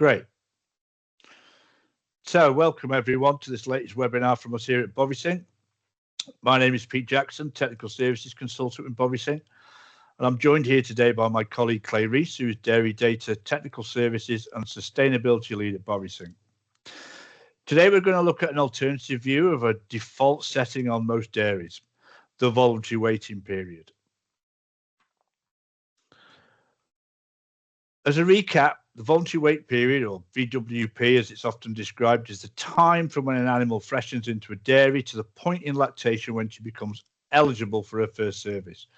Great. So welcome everyone to this latest webinar from us here at BoviSync. My name is Pete Jackson, Technical Services Consultant with BoviSync, and I'm joined here today by my colleague Clay Reese, who is Dairy Data Technical Services and Sustainability Lead at BoviSync. Today we're going to look at an alternative view of a default setting on most dairies, the voluntary waiting period. As a recap, the voluntary wait period, or VWP as it's often described, is the time from when an animal freshens into a dairy to the point in lactation when she becomes eligible for her first service.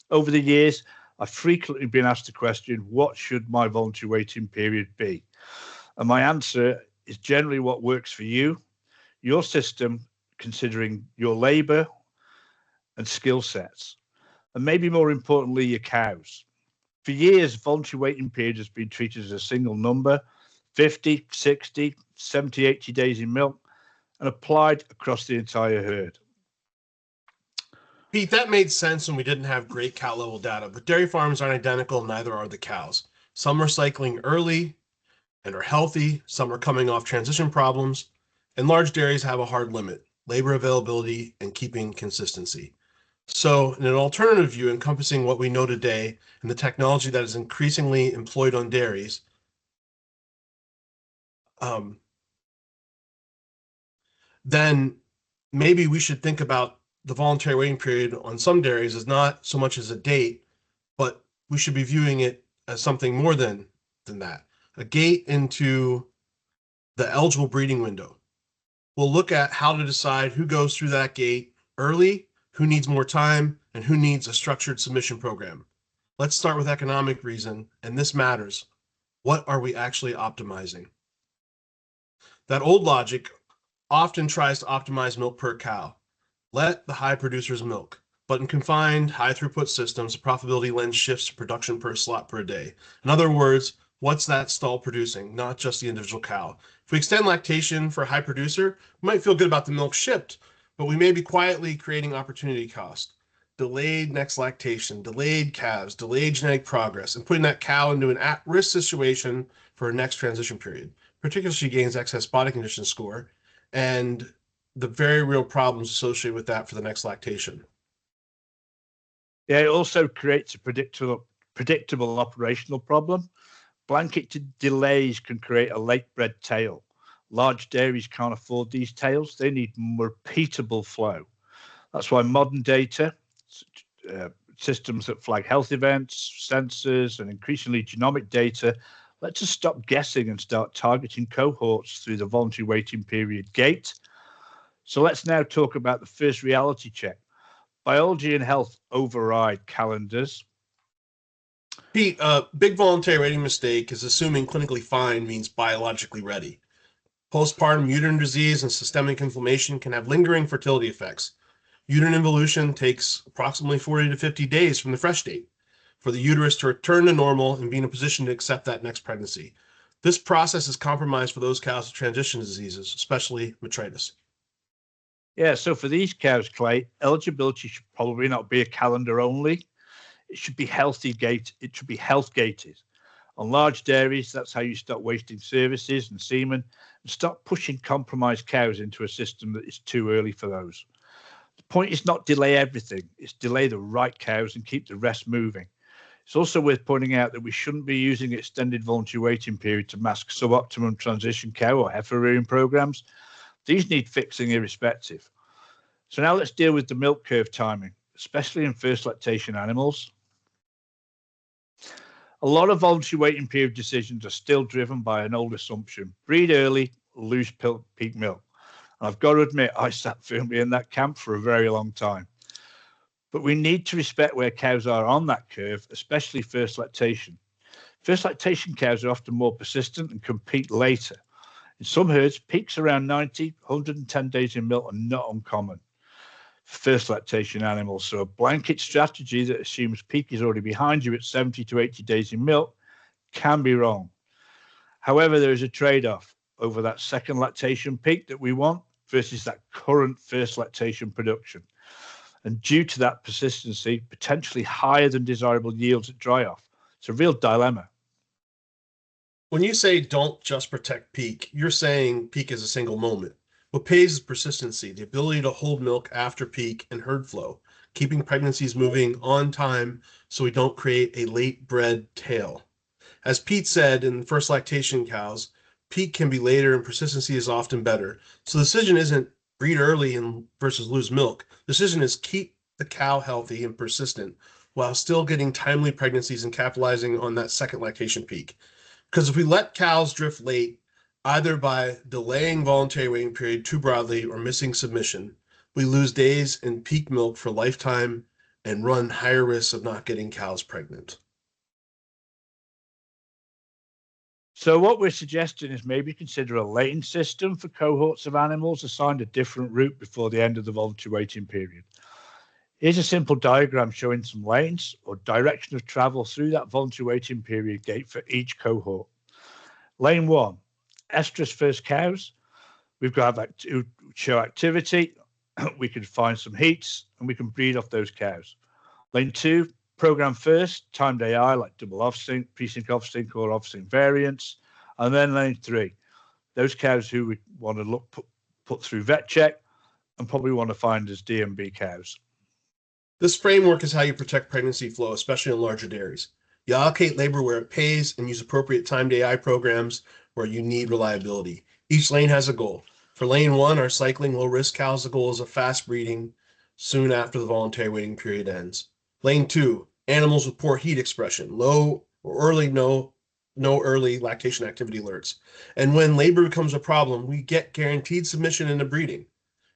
Over the years, I've frequently been asked the question, what should my voluntary waiting period be? And my answer is generally what works for you, your system, considering your labour and skill sets, and maybe more importantly, your cows. For years, voluntary waiting period has been treated as a single number, 50, 60, 70, 80 days in milk, and applied across the entire herd. Pete, that made sense when we didn't have great cow level data, but dairy farms aren't identical, neither are the cows. Some are cycling early and are healthy, some are coming off transition problems, and large dairies have a hard limit, labor availability and keeping consistency. So in an alternative view encompassing what we know today and the technology that is increasingly employed on dairies, then maybe we should think about the voluntary waiting period on some dairies as not so much as a date, but we should be viewing it as something more than that, a gate into the eligible breeding window. We'll look at how to decide who goes through that gate early, who needs more time, and who needs a structured submission program. Let's start with economic reason, and this matters. What are we actually optimizing? That old logic often tries to optimize milk per cow. Let the high producers milk, but in confined, high throughput systems, the profitability lens shifts to production per slot per day. In other words, what's that stall producing, not just the individual cow. If we extend lactation for a high producer, we might feel good about the milk shipped, but we may be quietly creating opportunity cost. Delayed next lactation, delayed calves, delayed genetic progress, and putting that cow into an at-risk situation for her next transition period, particularly if she gains excess body condition score, and the very real problems associated with that for the next lactation. Yeah, it also creates a predictable operational problem. Blanket delays can create a late-bred tail. Large dairies can't afford these tails. They need repeatable flow. That's why modern data, systems that flag health events, sensors, and increasingly genomic data, lets us stop guessing and start targeting cohorts through the voluntary waiting period gate. So let's now talk about the first reality check. Biology and health override calendars. Pete, a big voluntary waiting mistake is assuming clinically fine means biologically ready. Postpartum uterine disease and systemic inflammation can have lingering fertility effects. Uterine involution takes approximately 40 to 50 days from the fresh date for the uterus to return to normal and be in a position to accept that next pregnancy. This process is compromised for those cows with transition diseases, especially metritis. Yeah, so for these cows, Clay, eligibility should probably not be a calendar only. It should be health gated. On large dairies, that's how you stop wasting services and semen and stop pushing compromised cows into a system that is too early for those. The point is not delay everything, it's delay the right cows and keep the rest moving. It's also worth pointing out that we shouldn't be using extended voluntary waiting period to mask suboptimum transition cow or heifer rearing programs. These need fixing irrespective. So now let's deal with the milk curve timing, especially in first lactation animals. A lot of voluntary waiting period decisions are still driven by an old assumption: breed early, lose peak milk. And I've got to admit, I sat firmly in that camp for a very long time. But we need to respect where cows are on that curve, especially first lactation. First lactation cows are often more persistent and can peak later. In some herds, peaks around 90, 110 days in milk are not uncommon for first lactation animals. So a blanket strategy that assumes peak is already behind you at 70 to 80 days in milk can be wrong. However, there is a trade-off over that second lactation peak that we want versus that current first lactation production. And due to that persistency, potentially higher than desirable yields at dry off. It's a real dilemma. When you say don't just protect peak, you're saying peak is a single moment. What pays is persistency, the ability to hold milk after peak and herd flow, keeping pregnancies moving on time so we don't create a late bred tail. As Pete said in first lactation cows, peak can be later and persistency is often better. So the decision isn't breed early and versus lose milk. The decision is keep the cow healthy and persistent while still getting timely pregnancies and capitalizing on that second lactation peak. Because if we let cows drift late, either by delaying voluntary waiting period too broadly or missing submission, we lose days in peak milk for lifetime and run higher risks of not getting cows pregnant. So what we're suggesting is maybe consider a lane system for cohorts of animals assigned a different route before the end of the voluntary waiting period. Here's a simple diagram showing some lanes or direction of travel through that voluntary waiting period gate for each cohort. Lane 1, estrus first cows. We've got to show activity. We can find some heats and we can breed off those cows. Lane 2, program first, timed AI like double off-sync, pre-sync off-sync or off-sync variants. And then lane 3, those cows who we want to put through vet check and probably want to find as DMB cows. This framework is how you protect pregnancy flow, especially in larger dairies. You allocate labor where it pays and use appropriate timed AI programs where you need reliability. Each lane has a goal. For lane 1, our cycling low-risk cows, the goal is a fast breeding soon after the voluntary waiting period ends. Lane 2, animals with poor heat expression, low or early no early lactation activity alerts. And when labor becomes a problem, we get guaranteed submission into breeding.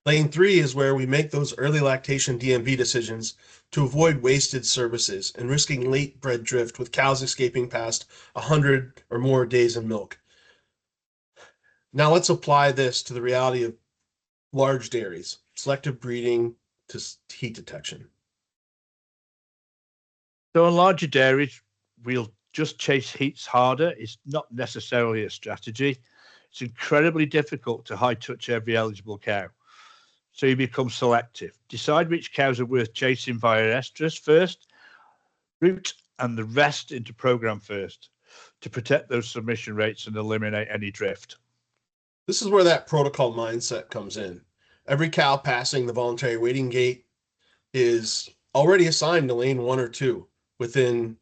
Lane 3 is where we make those early lactation DMV decisions to avoid wasted services and risking late bred drift with cows escaping past 100 or more days in milk. Now let's apply this to the reality of large dairies, selective breeding to heat detection. So in larger dairies, we'll just chase heats harder. It's not necessarily a strategy. It's incredibly difficult to high touch every eligible cow. So you become selective. Decide which cows are worth chasing via estrus first, route and the rest into program first to protect those submission rates and eliminate any drift. This is where that protocol mindset comes in. Every cow passing the voluntary waiting gate is already assigned to lane 1 or 2 within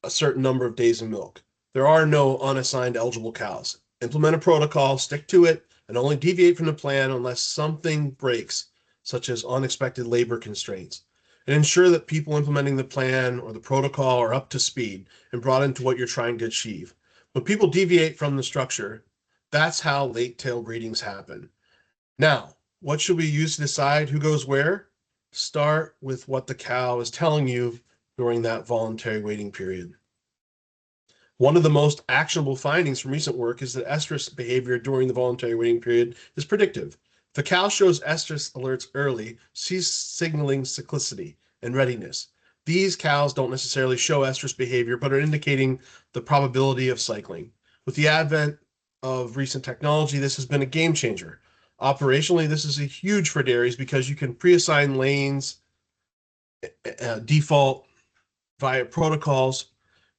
a certain number of days of milk. There are no unassigned eligible cows. Implement a protocol, stick to it, and only deviate from the plan unless something breaks, such as unexpected labor constraints. And ensure that people implementing the plan or the protocol are up to speed and brought into what you're trying to achieve. When people deviate from the structure, that's how late tail breedings happen. Now, what should we use to decide who goes where? Start with what the cow is telling you during that voluntary waiting period. One of the most actionable findings from recent work is that estrus behavior during the voluntary waiting period is predictive. If the cow shows estrus alerts early, she's signaling cyclicity and readiness. These cows don't necessarily show estrus behavior, but are indicating the probability of cycling. With the advent of recent technology, this has been a game changer. Operationally, this is huge for dairies because you can pre-assign lanes, default via protocols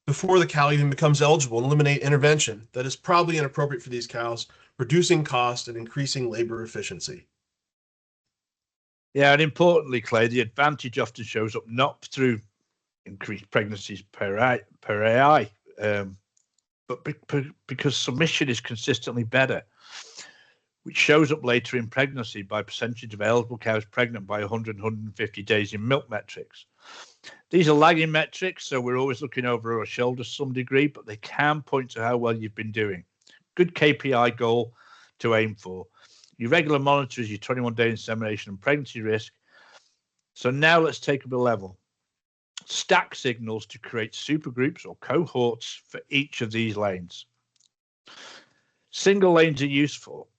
before the cow even becomes eligible and eliminate intervention that is probably inappropriate for these cows, reducing cost and increasing labor efficiency. Yeah, and importantly, Clay, the advantage often shows up not through increased pregnancies per AI, but because submission is consistently better, which shows up later in pregnancy by percentage of eligible cows pregnant by 100, 150 days in milk metrics. These are lagging metrics, so we're always looking over our shoulders to some degree, but they can point to how well you've been doing. Good KPI goal to aim for. Your regular monitor is your 21-day insemination and pregnancy risk. So now let's take up a level. Stack signals to create supergroups or cohorts for each of these lanes. Single lanes are useful,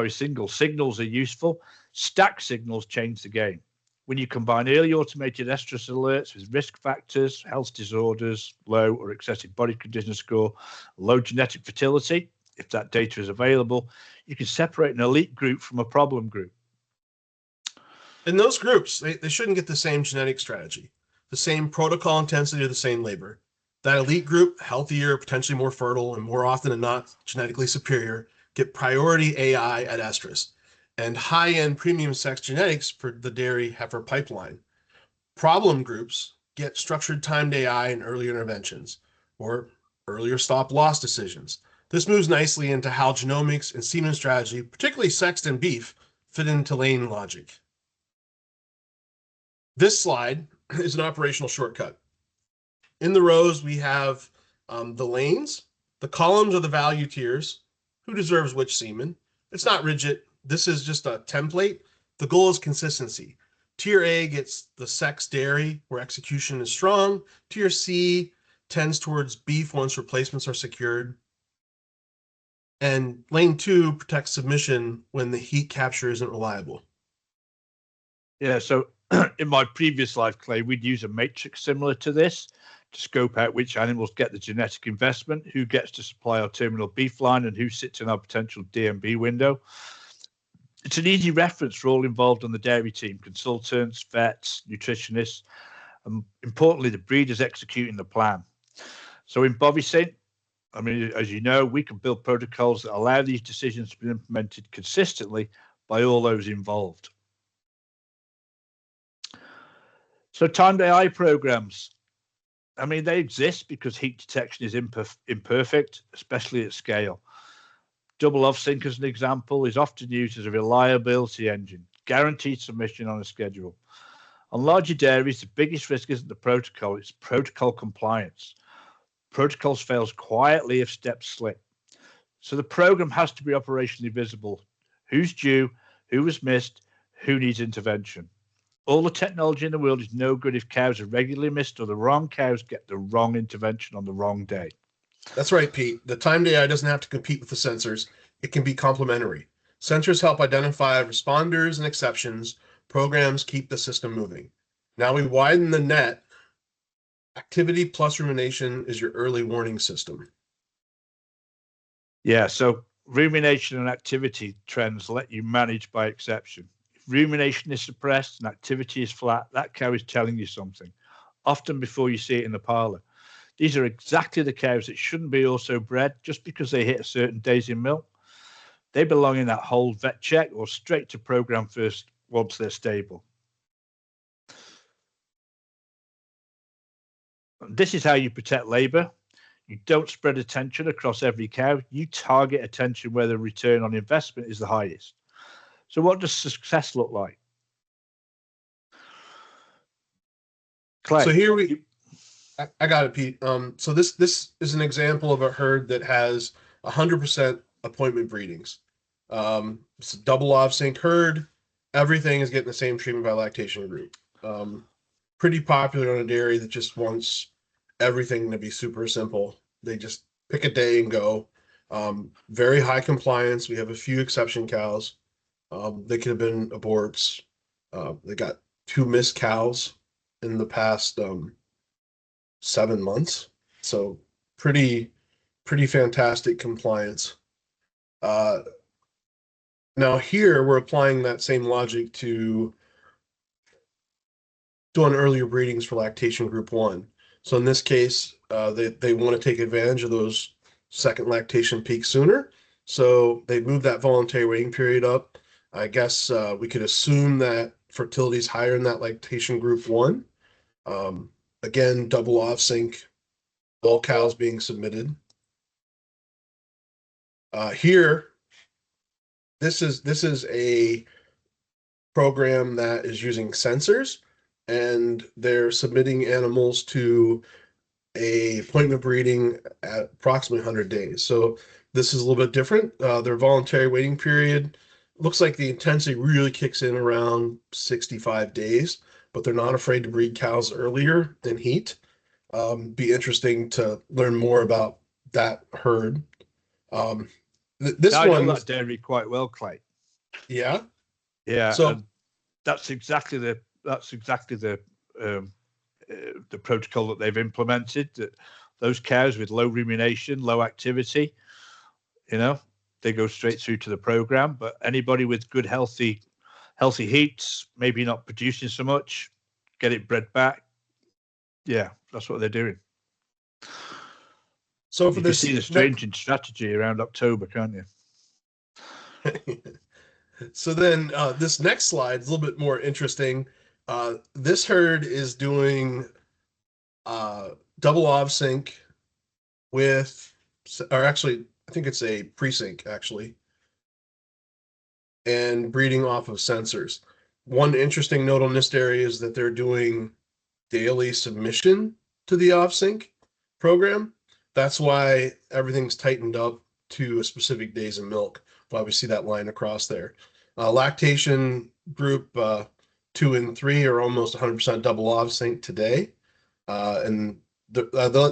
single signals are useful. Stack signals change the game. When you combine early automated estrus alerts with risk factors, health disorders, low or excessive body condition score, low genetic fertility, if that data is available, you can separate an elite group from a problem group. In those groups, they shouldn't get the same genetic strategy, the same protocol intensity, or the same labor. That elite group, healthier, potentially more fertile, and more often than not genetically superior, get priority AI at estrus and high-end premium sex genetics for the dairy heifer pipeline. Problem groups get structured timed AI and early interventions, or earlier stop-loss decisions. This moves nicely into how genomics and semen strategy, particularly sexed and beef, fit into lane logic. This slide is an operational shortcut. In the rows, we have the lanes. The columns are the value tiers. Who deserves which semen? It's not rigid. This is just a template. The goal is consistency. Tier A gets the sex dairy, where execution is strong. Tier C tends towards beef once replacements are secured. And lane 2 protects submission when the heat capture isn't reliable. Yeah, so in my previous life, Clay, we'd use a matrix similar to this to scope out which animals get the genetic investment, who gets to supply our terminal beef line, and who sits in our potential DMB window. It's an easy reference for all involved on the dairy team: consultants, vets, nutritionists, and importantly, the breeders executing the plan. So in BoviSync, I mean, as you know, we can build protocols that allow these decisions to be implemented consistently by all those involved. So timed AI programs, I mean, they exist because heat detection is imperfect, especially at scale. BoviSync, as an example, is often used as a reliability engine, guaranteed submission on a schedule. On larger dairies, the biggest risk isn't the protocol, it's protocol compliance. Protocols fails quietly if steps slip. So the program has to be operationally visible. Who's due, who was missed, who needs intervention. All the technology in the world is no good if cows are regularly missed or the wrong cows get the wrong intervention on the wrong day. That's right, Pete. The timed AI doesn't have to compete with the sensors. It can be complementary. Sensors help identify responders and exceptions. Programs keep the system moving. Now we widen the net. Activity plus rumination is your early warning system. Yeah, so rumination and activity trends let you manage by exception. If rumination is suppressed and activity is flat, that cow is telling you something, often before you see it in the parlor. These are exactly the cows that shouldn't be also bred just because they hit a certain days in milk. They belong in that whole vet check or straight to program first once they're stable. This is how you protect labor. You don't spread attention across every cow. You target attention where the return on investment is the highest. So what does success look like? Clay. So here I got it, Pete. So this is an example of a herd that has 100% appointment breedings. It's a double OVSync herd. Everything is getting the same treatment by lactation group. Pretty popular on a dairy that just wants everything to be super simple. They just pick a day and go. Very high compliance. We have a few exception cows. They could have been aborts. They got 2 missed cows in the past 7 months. So pretty fantastic compliance. Now here we're applying that same logic to doing earlier breedings for lactation group 1. So in this case, they want to take advantage of those second lactation peaks sooner. So they moved that voluntary waiting period up. I guess we could assume that fertility is higher in that lactation group 1. Again, double OVSync, all cows being submitted. Here, this is a program that is using sensors, and they're submitting animals to a appointment breeding at approximately 100 days. So this is a little bit different. Their voluntary waiting period looks like the intensity really kicks in around 65 days, but they're not afraid to breed cows earlier in heat. Be interesting to learn more about that herd. This I know one, that dairy quite well, Clay. yeah. So that's exactly the protocol that they've implemented. That those cows with low rumination, low activity, they go straight through to the program. But anybody with good healthy heats, maybe not producing so much, get it bred back. Yeah, that's what they're doing. So for You can this see the strength strategy around October, can't you? So then this next slide is a little bit more interesting. This herd is doing double OVSync with, or actually, I think it's a pre-sync actually, and breeding off of sensors. One interesting note on this area is that they're doing daily submission to the OVSync program. That's why everything's tightened up to a specific days of milk, why we see that line across there. Lactation group 2 and 3 are almost 100% double OVSync today. And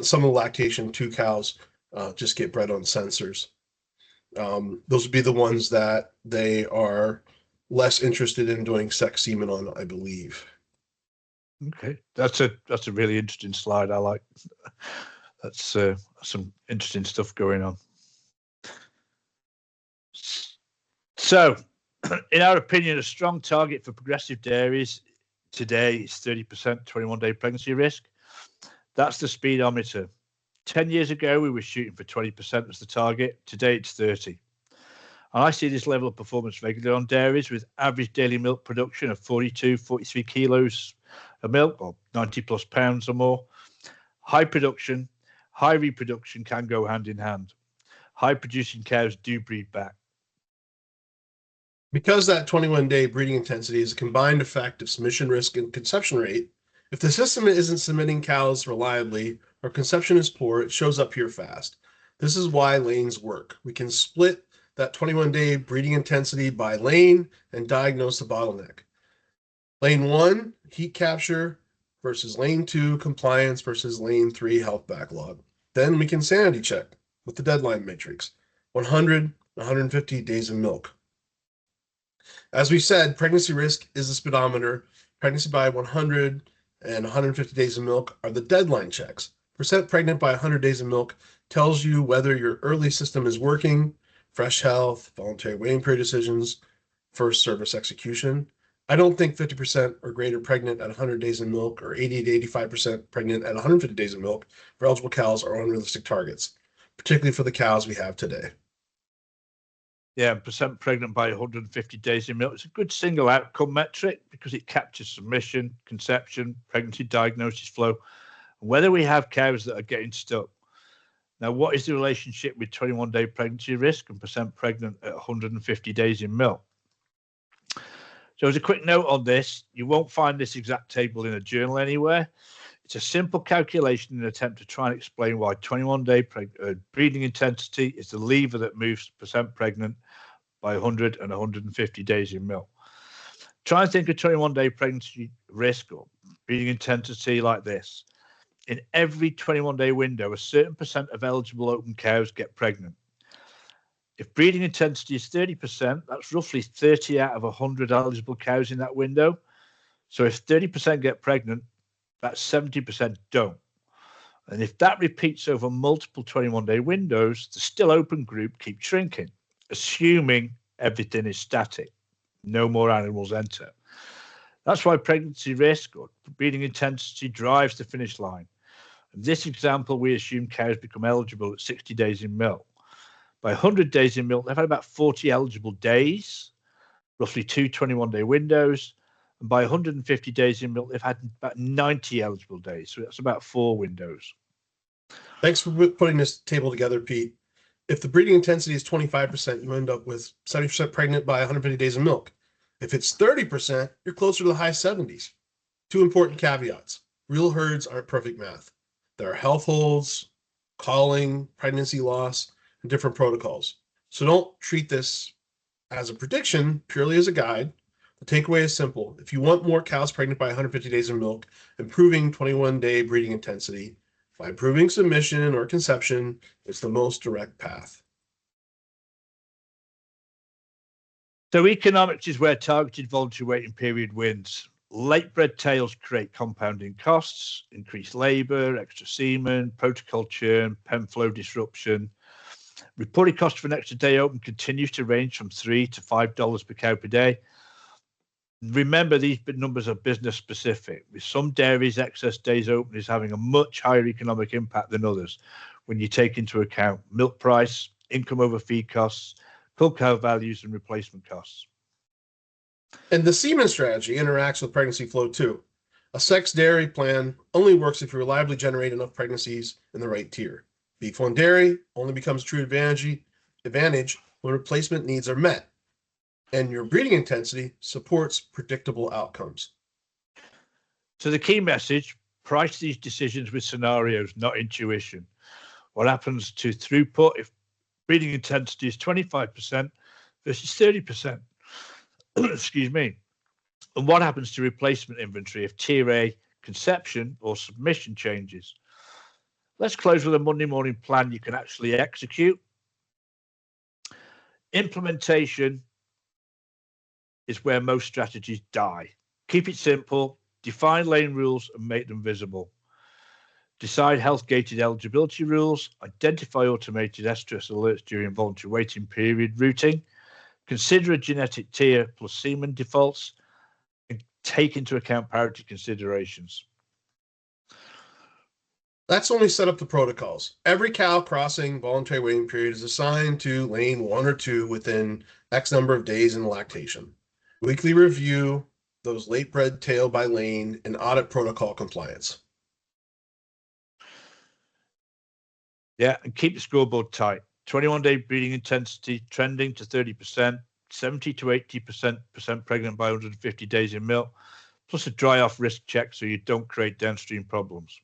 some of the lactation 2 cows just get bred on sensors. Those would be the ones that they are less interested in doing sex semen on, I believe. Okay, that's a really interesting slide. I like that's some interesting stuff going on. So, in our opinion, a strong target for progressive dairies today is 30% 21-day pregnancy risk. That's the speedometer. 10 years ago, we were shooting for 20% as the target. Today, it's 30. And I see this level of performance regularly on dairies with average daily milk production of 42, 43 kilos of milk, or 90 plus pounds or more. High production, high reproduction can go hand in hand. High producing cows do breed back. Because that 21-day breeding intensity is a combined effect of submission risk and conception rate, if the system isn't submitting cows reliably or conception is poor, it shows up here fast. This is why lanes work. We can split that 21-day breeding intensity by lane and diagnose the bottleneck. Lane 1, heat capture, versus lane 2, compliance, versus lane 3, health backlog. Then we can sanity check with the deadline matrix, 100, 150 days of milk. As we said, pregnancy risk is the speedometer. Pregnancy by 100 and 150 days of milk are the deadline checks. Percent pregnant by 100 days of milk tells you whether your early system is working, fresh health, voluntary waiting period decisions, first service execution. I don't think 50% or greater pregnant at 100 days of milk or 80 to 85% pregnant at 150 days of milk for eligible cows are unrealistic targets, particularly for the cows we have today. Yeah, percent pregnant by 150 days in milk. It's a good single outcome metric because it captures submission, conception, pregnancy diagnosis flow, and whether we have cows that are getting stuck. Now, what is the relationship with 21-day pregnancy risk and percent pregnant at 150 days in milk? So as a quick note on this, you won't find this exact table in a journal anywhere. It's a simple calculation in an attempt to try and explain why 21-day breeding intensity is the lever that moves percent pregnant by 100 and 150 days in milk. Try and think of 21-day pregnancy risk or breeding intensity like this. In every 21-day window, a certain percent of eligible open cows get pregnant. If breeding intensity is 30%, that's roughly 30 out of 100 eligible cows in that window. So if 30% get pregnant, that's 70% don't. And if that repeats over multiple 21-day windows, the still open group keeps shrinking, assuming everything is static. No more animals enter. That's why pregnancy risk or breeding intensity drives the finish line. In this example, we assume cows become eligible at 60 days in milk. By 100 days in milk, they've had about 40 eligible days, roughly 2 21-day windows. And by 150 days in milk, they've had about 90 eligible days. So that's about 4 windows. Thanks for putting this table together, Pete. If the breeding intensity is 25%, you end up with 70% pregnant by 150 days of milk. If it's 30%, you're closer to the high 70s. 2 important caveats. Real herds aren't perfect math. There are health holds, calling, pregnancy loss, and different protocols. So don't treat this as a prediction, purely as a guide. The takeaway is simple. If you want more cows pregnant by 150 days of milk, improving 21-day breeding intensity by improving submission or conception is the most direct path. So economics is where targeted voluntary waiting period wins. Late bred tails create compounding costs, increased labor, extra semen, protocol churn, pen flow disruption. Reported cost for an extra day open continues to range from $3 to $5 per cow per day. Remember, these numbers are business specific. With some dairies, excess days open is having a much higher economic impact than others when you take into account milk price, income over feed costs, milk cow values, and replacement costs. And the semen strategy interacts with pregnancy flow too. A sex dairy plan only works if you reliably generate enough pregnancies in the right tier. Beef on dairy only becomes true advantage when replacement needs are met, and your breeding intensity supports predictable outcomes. So the key message, price these decisions with scenarios, not intuition. What happens to throughput if breeding intensity is 25% versus 30%? Excuse me. And what happens to replacement inventory if tier A conception or submission changes? Let's close with a Monday morning plan you can actually execute. Implementation is where most strategies die. Keep it simple, define lane rules and make them visible. Decide health-gated eligibility rules, identify automated estrus alerts during voluntary waiting period routing, consider a genetic tier plus semen defaults, and take into account parity considerations. That's only set up the protocols. Every cow crossing voluntary waiting period is assigned to lane 1 or 2 within X number of days in lactation. Weekly review those late bred tail by lane and audit protocol compliance. Yeah, and keep the scoreboard tight. 21-day breeding intensity trending to 30%, 70 to 80% pregnant by 150 days in milk, plus a dry off risk check so you don't create downstream problems.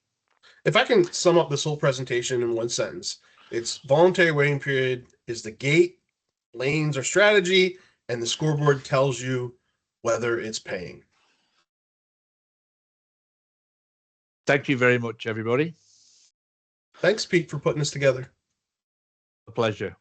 If I can sum up this whole presentation in one sentence, it's voluntary waiting period is the gate, lanes are strategy, and the scoreboard tells you whether it's paying. Thank you very much, everybody. Thanks, Pete, for putting this together. A pleasure.